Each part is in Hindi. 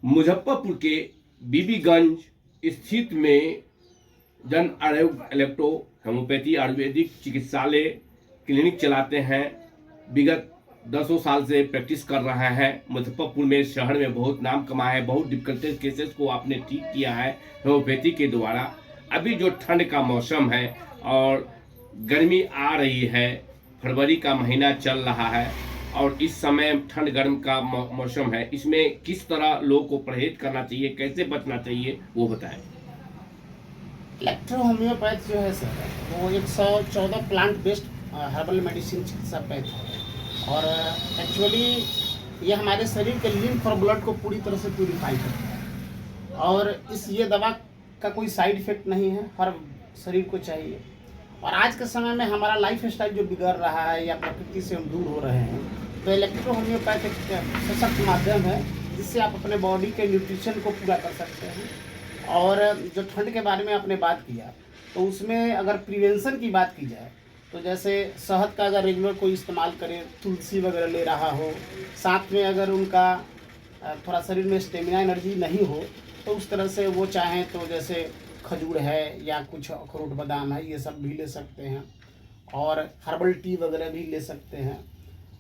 मुजफ्फरपुर के बीबीगंज स्थित में जन आरोग्य इलेक्ट्रो होम्योपैथी आयुर्वेदिक चिकित्सालय क्लिनिक चलाते हैं। विगत 10 साल से प्रैक्टिस कर रहा है। मुजफ्फरपुर में शहर में बहुत नाम कमाया है। बहुत डिफिकल्ट केसेस को आपने ठीक किया है होम्योपैथी के द्वारा। अभी जो ठंड का मौसम है और गर्मी आ रही है, फरवरी का महीना चल रहा है और इस समय ठंड गर्म का मौसम है, इसमें किस तरह लोगों को परहेज करना चाहिए, कैसे बचना चाहिए, वो बताएं। इलेक्ट्रो होम्योपैथ जो है सर, वो 114 प्लांट बेस्ड हर्बल मेडिसिन चिकित्सा पैथ है और एक्चुअली ये हमारे शरीर के लिम्फ और ब्लड को पूरी तरह से प्यूरिफाई करता है और ये दवा का कोई साइड इफेक्ट नहीं है, हर शरीर को चाहिए। और आज के समय में हमारा लाइफ स्टाइल जो बिगड़ रहा है या प्रकृति से हम दूर हो रहे हैं, तो इलेक्ट्रो होम्योपैथ एक सशक्त माध्यम है जिससे आप अपने बॉडी के न्यूट्रिशन को पूरा कर सकते हैं। और जो ठंड के बारे में आपने बात किया, तो उसमें अगर प्रिवेंशन की बात की जाए तो जैसे शहद का अगर रेगुलर कोई इस्तेमाल करे, तुलसी वगैरह ले रहा हो, साथ में अगर उनका थोड़ा शरीर में स्टेमिना एनर्जी नहीं हो तो उस तरह से वो चाहें तो जैसे खजूर है या कुछ अखरोट बादाम है, ये सब भी ले सकते हैं और हर्बल टी वगैरह भी ले सकते हैं।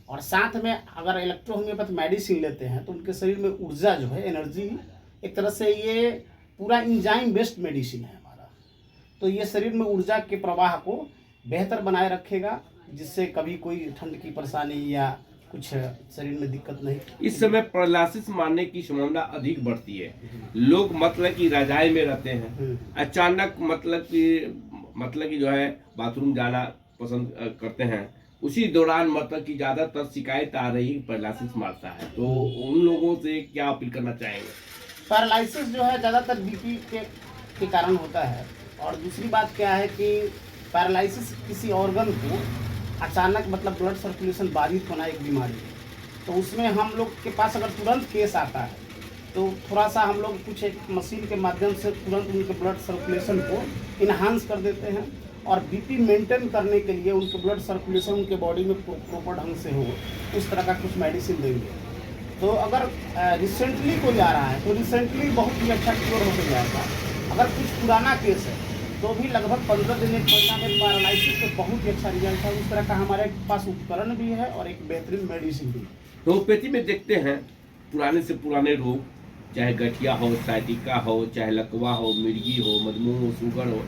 और साथ में अगर इलेक्ट्रो होम्योपैथ मेडिसिन लेते हैं तो उनके शरीर में ऊर्जा जो है, एनर्जी, एक तरह से ये पूरा इंजाइम बेस्ड मेडिसिन है हमारा, तो ये शरीर में ऊर्जा के प्रवाह को बेहतर बनाए रखेगा, जिससे कभी कोई ठंड की परेशानी या कुछ शरीर में दिक्कत नहीं। इस समय पैरालिसिस मारने की संभावना अधिक बढ़ती है। लोग मतलब कि रजाई में रहते हैं, अचानक मतलब कि जो है बाथरूम जाना पसंद करते हैं, उसी दौरान मतलब कि ज़्यादातर शिकायत आ रही पैरालिसिस मारता है, तो उन लोगों से क्या अपील करना चाहेंगे? पैरालिसिस जो है ज़्यादातर बीपी के कारण होता है। और दूसरी बात क्या है कि पैरालिसिस किसी ऑर्गन को अचानक मतलब ब्लड सर्कुलेशन बाधित होना एक बीमारी है, तो उसमें हम लोग के पास अगर तुरंत केस आता है तो थोड़ा सा हम लोग कुछ एक मशीन के माध्यम से तुरंत उनके ब्लड सर्कुलेशन को इन्हांस कर देते हैं और बीपी मेंटेन करने के लिए उनके ब्लड सर्कुलेशन उनके बॉडी में प्रॉपर ढंग से हो, उस तरह का कुछ मेडिसिन देंगे। तो अगर रिसेंटली कोई आ रहा है तो रिसेंटली बहुत ही अच्छा क्योर होकर जाएगा। अगर कुछ पुराना केस है तो भी लगभग 15 दिन एक महीना में पैरालिसिस से बहुत ही अच्छा रिजल्ट है। उस तरह का हमारे पास उपकरण भी है और एक बेहतरीन मेडिसिन भी है। होम्योपैथी में देखते हैं पुराने से पुराने रोग, चाहे गठिया हो, साइटिका हो, चाहे लकवा हो, मिर्गी हो, मधुमेह हो, शुगर हो,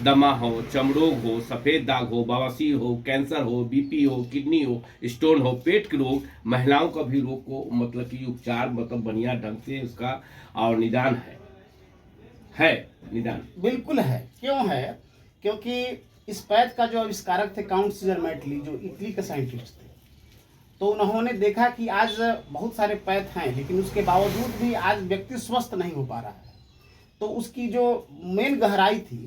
दमा हो, चमरोग हो, सफ़ेद दाग हो, बवासीर हो, कैंसर हो, बीपी हो, किडनी हो, स्टोन हो, पेट के रोग, महिलाओं का भी रोग को मतलब कि उपचार मतलब बढ़िया ढंग से उसका और निदान है निदान बिल्कुल है। क्यों है? क्योंकि इस पैथ का जो आविष्कारक थे काउंट सीजर मैटली, जो इटली के साइंटिस्ट थे, तो उन्होंने देखा कि आज बहुत सारे पैथ हैं लेकिन उसके बावजूद भी आज व्यक्ति स्वस्थ नहीं हो पा रहा है। तो उसकी जो मेन गहराई थी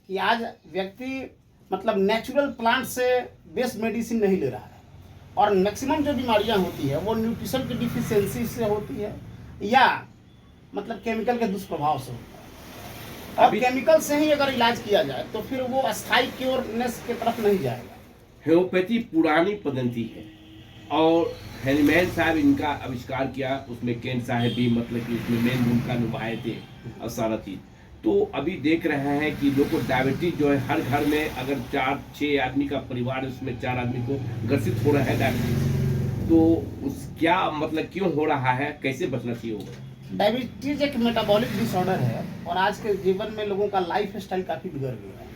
कि आज व्यक्ति मतलब नेचुरल प्लांट से बेस्ट मेडिसिन नहीं ले रहा है और मैक्सिमम जो बीमारियां होती है वो न्यूट्रिशन की डिफिशियंसी से होती है या मतलब केमिकल के दुष्प्रभाव से होता है। और केमिकल से ही अगर इलाज किया जाए तो फिर वो अस्थायी क्योरनेस की तरफ नहीं जाएगा। होम्योपैथी पुरानी पद्धति है और हैनीमैन साहब इनका आविष्कार किया, उसमें केंट साहब भी मतलब कि उसमें मेन भूमिका निभाए थे और सारा चीज़। तो अभी देख रहे हैं कि लोग को डायबिटीज जो है हर घर में, अगर 4-6 आदमी का परिवार है उसमें 4 आदमी को ग्रसित हो रहा है डायबिटीज, तो उस क्या मतलब क्यों हो रहा है, कैसे बचना चाहिए होगा? डायबिटीज एक मेटाबॉलिक डिसऑर्डर है और आज के जीवन में लोगों का लाइफ स्टाइल काफ़ी बिगड़ गया है।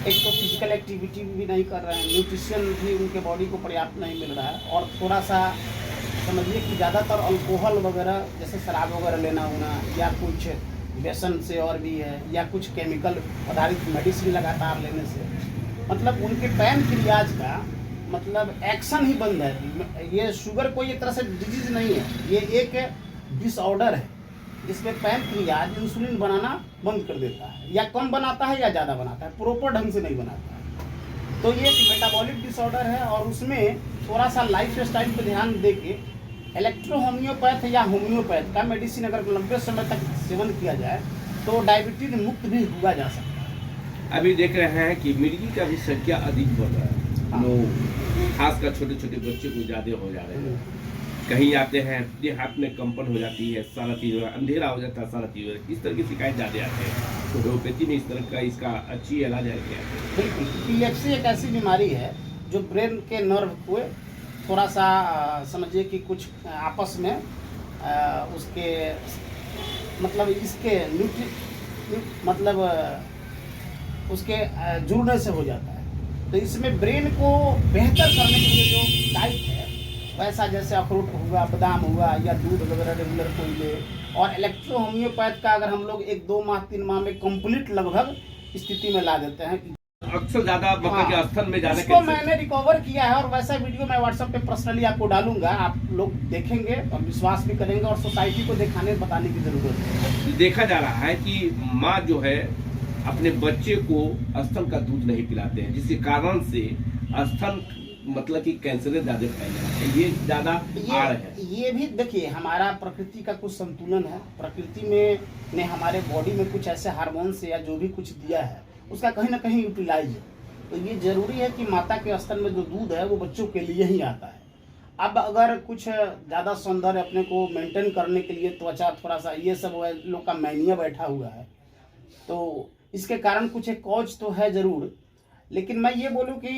एक तो फिजिकल एक्टिविटी भी नहीं कर रहे हैं, न्यूट्रिशन भी उनके बॉडी को पर्याप्त नहीं मिल रहा है और थोड़ा सा समझिए कि ज़्यादातर अल्कोहल वगैरह जैसे शराब वगैरह लेना होना या कुछ व्यसन से और भी है या कुछ केमिकल आधारित मेडिसिन लगातार लेने से मतलब उनके पैनक्रियाज का मतलब एक्शन ही बंद है। ये शुगर कोई एक तरह से डिजीज नहीं है, ये एक डिसऑर्डर है जिसमें पैनक्रियाज इंसुलिन बनाना बंद कर देता है, या कम बनाता है या ज़्यादा बनाता है, प्रॉपर ढंग से नहीं बनाता है। तो ये एक मेटाबॉलिक डिसऑर्डर है और उसमें थोड़ा सा लाइफ स्टाइल पर ध्यान दे के इलेक्ट्रो होम्योपैथ या होम्योपैथ का मेडिसिन अगर लंबे समय तक सेवन किया जाए तो डायबिटीज मुक्त भी हुआ जा सकता है। अभी देख रहे हैं कि मिर्गी का भी संख्या अधिक बढ़ रहा है, लोग खासकर छोटे छोटे बच्चे को ज़्यादा हो जा रहे हैं। कहीं आते हैं अपने हाथ में कंपन हो जाती है, सारा चीज़ हो अंधेरा हो जाता है, सारा चीज़ हो जाती है, इस तरह की शिकायत ज़्यादा आते हैं। तो होम्योपैथी में इस तरह का इसका अच्छी इलाज है क्या? बिल्कुल, इपिलेप्सी एक ऐसी बीमारी है जो ब्रेन के नर्व को थोड़ा सा समझिए कि कुछ आपस में उसके मतलब इसके मतलब उसके जुड़ने से हो जाता है। तो इसमें ब्रेन को बेहतर करने के लिए जो डाइट है वैसा जैसे अखरोट हुआ, बादाम हुआ या दूध वगैरह रेगुलर कोई ले, और इलेक्ट्रो होम्योपैथ का अगर हम लोग 1-2 माह 3 माह में कंप्लीट लगभग स्थिति में ला देते हैं। अक्सर ज़्यादा मतलब कि स्थल में जाने उसको मैंने रिकवर किया है और वैसा वीडियो मैं व्हाट्सएप पे पर्सनली आपको डालूंगा, आप लोग देखेंगे और विश्वास भी करेंगे और सोसाइटी को दिखाने बताने की जरूरत है। देखा जा रहा है कि माँ जो है अपने बच्चे को स्तन का दूध नहीं पिलाते हैं, जिसके कारण से स्तन मतलब कि कैंसर ज्यादा फैल रहा है, ये ज्यादा आड़ है। ये भी देखिए हमारा प्रकृति का कुछ संतुलन है, प्रकृति में ने हमारे बॉडी में कुछ ऐसे हार्मोन्स या जो भी कुछ दिया है उसका कहीं ना कहीं यूटिलाइज है। तो ये जरूरी है कि माता के स्तन में जो दूध है वो बच्चों के लिए ही आता है। अब अगर कुछ ज़्यादा सौंदर्य अपने को मेंटेन करने के लिए त्वचा थोड़ा सा ये सब लोग का मैनिया बैठा हुआ है, तो इसके कारण कुछ एक कॉज तो है ज़रूर, लेकिन मैं ये बोलूँ कि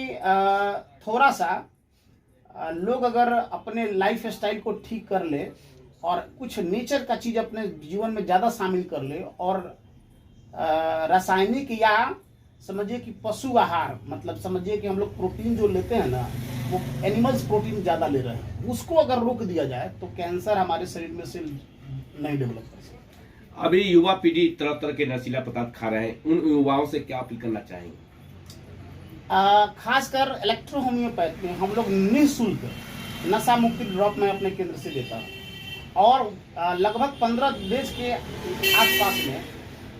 थोड़ा सा लोग अगर अपने लाइफ स्टाइल को ठीक कर ले और कुछ नेचर का चीज़ अपने जीवन में ज़्यादा शामिल कर ले और रासायनिक या समझिए कि पशु आहार, मतलब समझिए कि हम लोग प्रोटीन जो लेते हैं ना वो एनिमल्स प्रोटीन ज़्यादा ले रहे हैं, उसको अगर रोक दिया जाए तो कैंसर हमारे शरीर में से नहीं डेवलप कर सकता। अभी युवा पीढ़ी तरह तरह के नशीला पदार्थ खा रहे हैं, उन युवाओं से क्या अपील करना चाहेंगे? खासकर इलेक्ट्रो होम्योपैथ में हम लोग निःशुल्क नशा मुक्ति ड्रॉप में अपने केंद्र से देता हूँ और लगभग 15 देश के आसपास में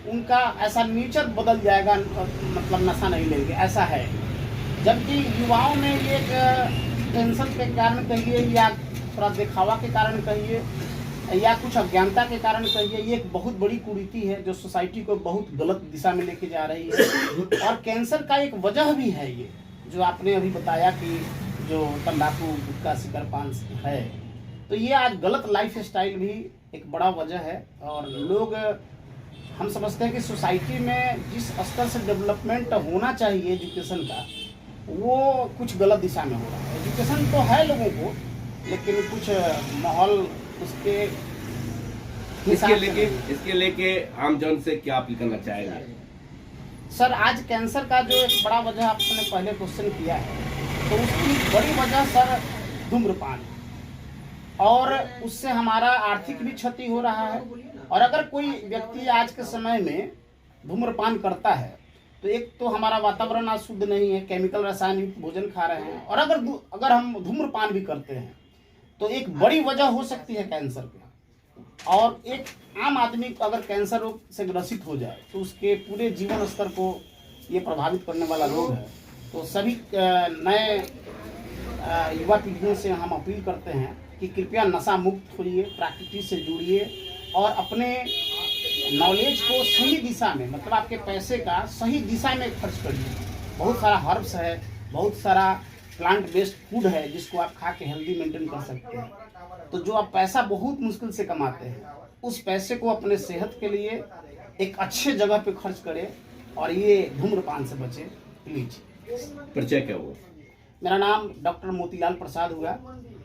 उनका ऐसा नेचर बदल जाएगा, मतलब नशा नहीं लेंगे ऐसा है। जबकि युवाओं में ये टेंशन के कारण कहिए या थोड़ा दिखावा के कारण कहिए या कुछ अज्ञानता के कारण कहिए, ये एक बहुत बड़ी कुरीति है जो सोसाइटी को बहुत गलत दिशा में लेके जा रही है। और कैंसर का एक वजह भी है ये जो आपने अभी बताया कि जो तंबाकू गुटखा सिगर पान है, तो ये आज गलत लाइफ स्टाइल भी एक बड़ा वजह है। और लोग हम समझते हैं कि सोसाइटी में जिस स्तर से डेवलपमेंट होना चाहिए एजुकेशन का, वो कुछ गलत दिशा में हो रहा है। एजुकेशन तो है लोगों को, लेकिन कुछ माहौल उसके इसके लेके आम जन से क्या अपील करना चाहेंगे? सर, आज कैंसर का जो एक बड़ा वजह आपने पहले क्वेश्चन किया है, तो उसकी बड़ी वजह सर धूम्रपान, और उससे हमारा आर्थिक भी क्षति हो रहा है। और अगर कोई व्यक्ति आज के समय में धूम्रपान करता है तो एक तो हमारा वातावरण आज शुद्ध नहीं है, केमिकल रसायन युक्त भोजन खा रहे हैं, और अगर हम धूम्रपान भी करते हैं तो एक बड़ी वजह हो सकती है कैंसर की। और एक आम आदमी अगर कैंसर रोग से ग्रसित हो जाए तो उसके पूरे जीवन स्तर को ये प्रभावित करने वाला रोग है। तो सभी नए युवा पीढ़ियों से हम अपील करते हैं कि कृपया नशा मुक्त होइए, प्रकृति से जुड़िए और अपने नॉलेज को सही दिशा में, मतलब आपके पैसे का सही दिशा में खर्च करिए। बहुत सारा हर्ब्स है, बहुत सारा प्लांट बेस्ड फूड है जिसको आप खा के हेल्दी मेंटेन कर सकते हैं। तो जो आप पैसा बहुत मुश्किल से कमाते हैं उस पैसे को अपने सेहत के लिए एक अच्छे जगह पे खर्च करें और ये धूम्रपान से बचे प्लीज। परिचय क्या हुआ? मेरा नाम डॉक्टर मोतीलाल प्रसाद हुआ।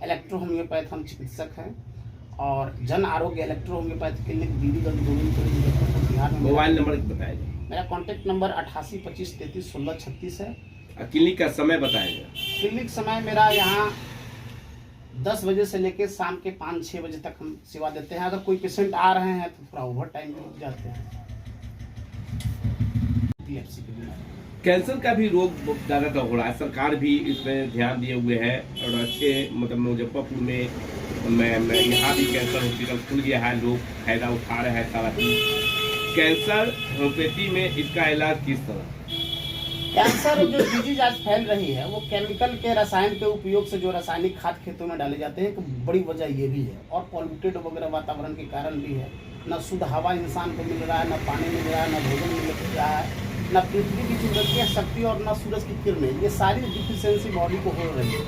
इलेक्ट्रो होम्योपैथ हम चिकित्सक हैं और Jan Arogya electro homeopath clinic Bibiganj Govindpur Bihar में। मोबाइल नंबर बताइए। मेरा कॉन्टैक्ट नंबर 88 25 33 16 36 है। क्लिनिक का समय बताएगा? क्लिनिक समय मेरा यहाँ 10 बजे से लेकर शाम के 5-6 बजे तक हम सेवा देते हैं। अगर कोई पेशेंट आ रहे हैं तो थोड़ा ओवर टाइम भी रुक जाते हैं। कैंसर का भी रोग ज़्यादातर हो रहा है, सरकार भी इसमें ध्यान दिए हुए है और अच्छे मतलब मुजफ्फरपुर में मैं यहाँ भी कैंसर हॉस्पिटल खुल गया है, लोग फायदा उठा रहे हैं सारा चीज़। कैंसर होम्योपैथी में इसका इलाज किस तरह? कैंसर जो डिजीज आज फैल रही है वो केमिकल के रसायन के उपयोग से, जो रासायनिक खाद खेतों में डाले जाते हैं, एक बड़ी वजह ये भी है। और पॉल्यूटेड वगैरह वातावरण के कारण भी है। न शुद्ध हवा इंसान को मिल रहा है, न पानी मिल रहा है, न भोजन मिल रहा है, न पृथ्वी की कुदरती शक्ति और न सूरज की किरणें। ये सारी डिफिशियंसी बॉडी को हो रही है,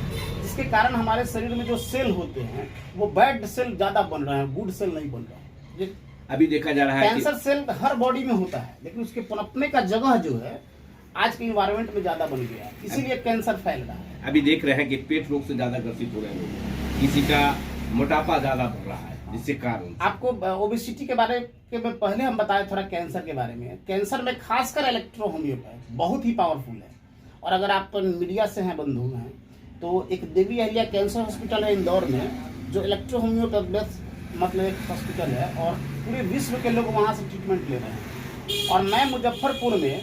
जिसके कारण हमारे शरीर में जो सेल होते हैं वो बैड सेल ज़्यादा बन रहे हैं, गुड सेल नहीं बन रहे हैं। ये अभी देखा जा रहा है कि कैंसर सेल हर बॉडी में होता है, लेकिन उसके पनपने का जगह जो है आज के इन्वायरमेंट में ज़्यादा बन गया है, इसीलिए कैंसर फैल रहा है। अभी देख रहे हैं कि पेट रोग से ज्यादा ग्रसित हो रहे हैं लोग, किसी का मोटापा ज्यादा बढ़ रहा है, जिसके कारण आपको ओबेसिटी के बारे में पहले हम बताए थोड़ा कैंसर के बारे में। कैंसर में खासकर इलेक्ट्रो होम्योपैथ बहुत ही पावरफुल है। और अगर आप मीडिया से हैं, बंधु हैं, तो एक देवी अहिल्या कैंसर हॉस्पिटल है इंदौर में, जो इलेक्ट्रो होम्योपैथ मतलब एक हॉस्पिटल है, और पूरे विश्व के लोग वहाँ से ट्रीटमेंट ले रहे हैं। और मैं मुजफ्फरपुर में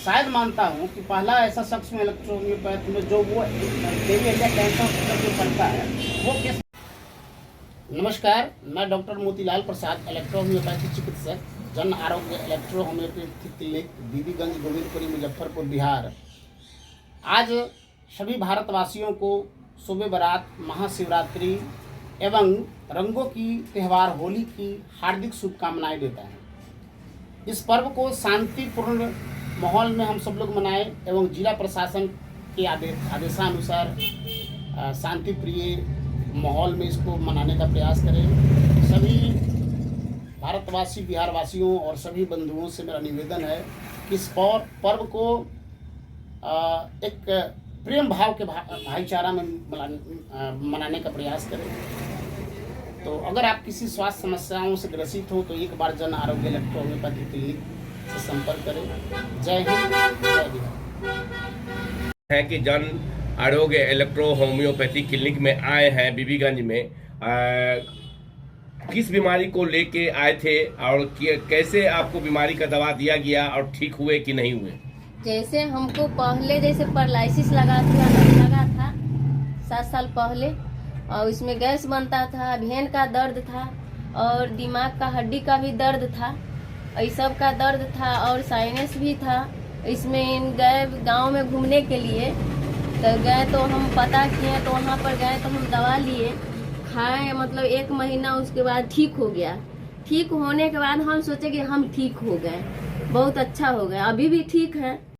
शायद मानता हूँ कि पहला ऐसा शख्स में इलेक्ट्रो होम्योपैथ में जो वो देवी अहिल्या कैंसर हॉस्पिटल जो करता है वो केस। नमस्कार, मैं डॉक्टर मोतीलाल प्रसाद, इलेक्ट्रो होम्योपैथी चिकित्सक, जन Arogya electro homeopathy clinic, Bibiganj, Govindpuri, Muzaffarpur, Bihar. आज सभी भारतवासियों को शुभ बारात, महाशिवरात्रि एवं रंगों की त्यौहार होली की हार्दिक शुभकामनाएं देता है। इस पर्व को शांतिपूर्ण माहौल में हम सब लोग मनाएं एवं जिला प्रशासन के आदेशानुसार शांति प्रिय माहौल में इसको मनाने का प्रयास करें। सभी भारतवासी, बिहारवासियों और सभी बंधुओं से मेरा निवेदन है कि इस पर्व को एक प्रेम भाव के भाईचारा में मनाने का प्रयास करें। तो अगर आप किसी स्वास्थ्य समस्याओं से ग्रसित हो तो एक बार जन आरोग्य इलेक्ट्रो होम्योपैथी क्लिनिक से संपर्क करें। जय हिंद, जय बिहार। है कि जन आरोग्य इलेक्ट्रो होम्योपैथी क्लिनिक में आए हैं बीबीगंज में। किस बीमारी को लेके आए थे और कैसे आपको बीमारी का दवा दिया गया और ठीक हुए कि नहीं हुए? जैसे हमको पहले जैसे पैरालिसिस लगा था 7 साल पहले, और उसमें गैस बनता था, भेन का दर्द था और दिमाग का हड्डी का भी दर्द था, ये सब का दर्द था और साइनस भी था। इसमें गए गांव में घूमने के लिए, तो गए तो हम पता किए, तो वहाँ पर गए तो हम दवा लिए, खाए, मतलब 1 महीना, उसके बाद ठीक हो गया। ठीक होने के बाद हम सोचे कि हम ठीक हो गए, बहुत अच्छा हो गया, अभी भी ठीक है।